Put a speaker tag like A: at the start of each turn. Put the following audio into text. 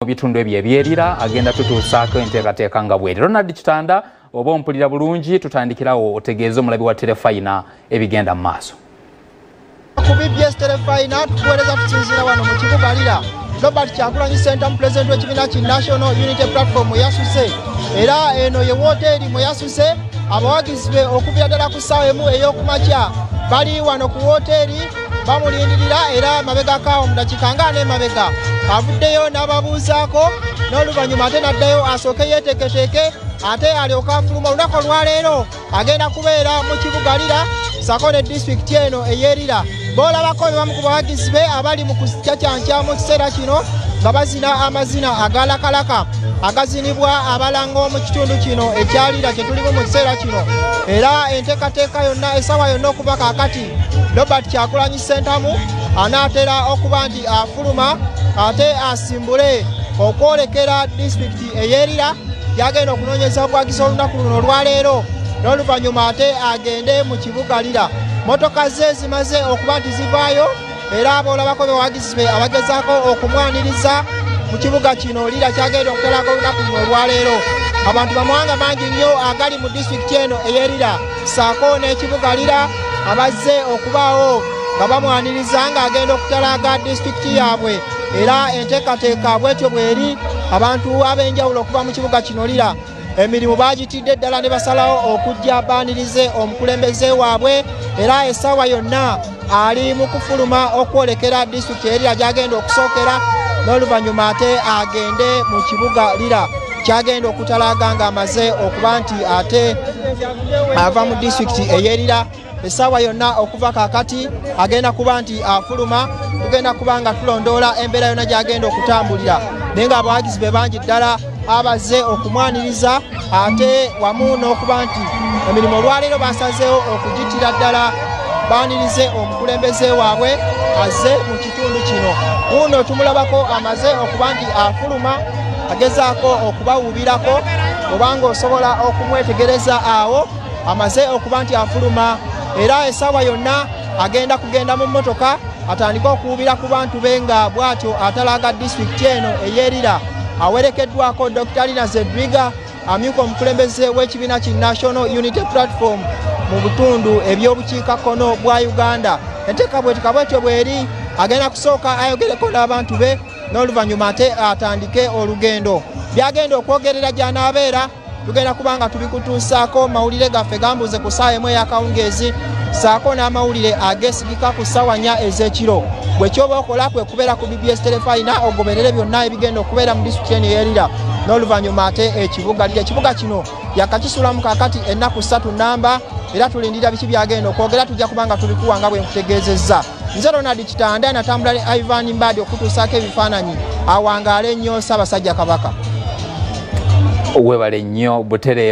A: bitundu ebyerira agenda tutuusaako enteekateeka nga bweri. Ronald Kitanda oba ompulira bulungi tutandikirawo otegeeze omulabi wa Terefayina ebigenda mu maaso.
B: Ku BBS Terefayina tukuweereza tusinzira wano mu kibuga Lira. Robert Kyagulanyi Center mu President w'ekibiina ki National Unity Platform yasuse era eno ye woteeri mwe yasuse abawagizi be okubira ddala ku ssaawa emu ey'okumakya bali wano ku woteeri bamulindirira era mabegakaawo mu dakiika nga n'emabega avuddeyo n'ababuuzaako n'oluvannyuma ate n'addayo asooke yeeteeketeeke ate alyoka afuluma olunaku olwaleero agenda kubeera mu kibuga Lira sako ne disitulikiti eno ey'Erira. Boolabako be bamu ku bawagizi be abali mu kucacyanca mu kiseera kino nga bazina amazina agalakalaka agazinibwa abalango mu kitundu kino ekya Lira kye tulimu mu kiseera kino. Era enteekateeka yonna essaawa yonna okuba kaakati Robert Kyagulanyi Ssentamu anaatera okuba nti afuluma ate asimbule okwolekera disitulikiti ey'Erira yagenda okunoonyeza obwagizi olunaku luno olwaleero n'oluvannyuma ate agende mu kibuga Lira. Motoka ze zimaze okuba nti zivaayo era boolabako bewagizi be abagezaako okumwaniriza mu kibuga kino Lira kyagenda okutalako olunaku luno olwaleero. Abantu bamawanga mangi nnyo agali mu disitulikiti eno ey'Erira saako n'ekibuga Lira abazze okubaawo nga bamwaniriza ng'agenda okutalaga disitulikiti yaabwe era enteekateeka bwetyo bweri abantu ab'enjawulo okuva mu kibuga kino Lira. Emirimu bagitidde ddala ne basalawo okujja baanirize omukulembeze waabwe era essaawa yonna ali mu kufuluma okwolekera disitulikiti ey'Erira gy'agenda okusookera n'oluvannyuma ate agende mu kibuga Lira kyagenda okutalaga ng'amaze okuba nti ate ava mu disitulikiti ey'Erira. Essaawa yonna okuva kaakati agenda kuba nti afuluma tugenda kuba nga tulondoola embeera yonna gy'agenda okutambulira naye nga abawagizi be bangi ddala abazze okumwaniriza ate wamu n'okuba nti emirimu olwaleero basazeewo okugittira ddala baanirize omukulembeze waabwe azze mu kitundu kino. Uno tumulabako amaze okuba nti afuluma agezaako okubawuubirako obanga osobola okumwetegereza awo amaze okuba nti afuluma era essaawa yonna agenda kugenda mu mmotoka atandika okuwubira ku bantu be nga bw'atyo atalaga disitulikiti eno ey'Erira awerekeddwako Dr. Lina Zedwiga amyuka omukulembeze w'ekibiina ki National Unity Platform mu butundu eby'obukiikakkono bwa Uganda. Enteeka bwetyo bweri agenda kusooka ayogereko n'abantu be n'oluvannyuma ate atandike olugendo. Byagenda okwogerera gy'anaabeera tugenda kuba nga tubikutuusaako mawulire gaffe gambuuze ku ssaawa emu ey'akawungeezi saako n'amawulire ageesigika ku ssaawa 4 ez'ekiro. Bwe kyoba okola kwe kubeera ku BBS Terefayina ogoberere byonna ebigenda okubeera mu disitulikiti eno ey'Erira n'oluvannyuma ate ekibuga Lira. Ekibuga kino yakakisulamu kaakati ennaku 3 nnamba era tulindira biki byagenda okwogera tujja kuba nga tubikuwa nga bwe nkutegeezezza. Nze Ronald Kitanda natambula ne Ivan Mbadi okutuusaako ebifaananyi awangaale nnyo Ssaabasajja Kabaka.
A: Webale nnyo Butere.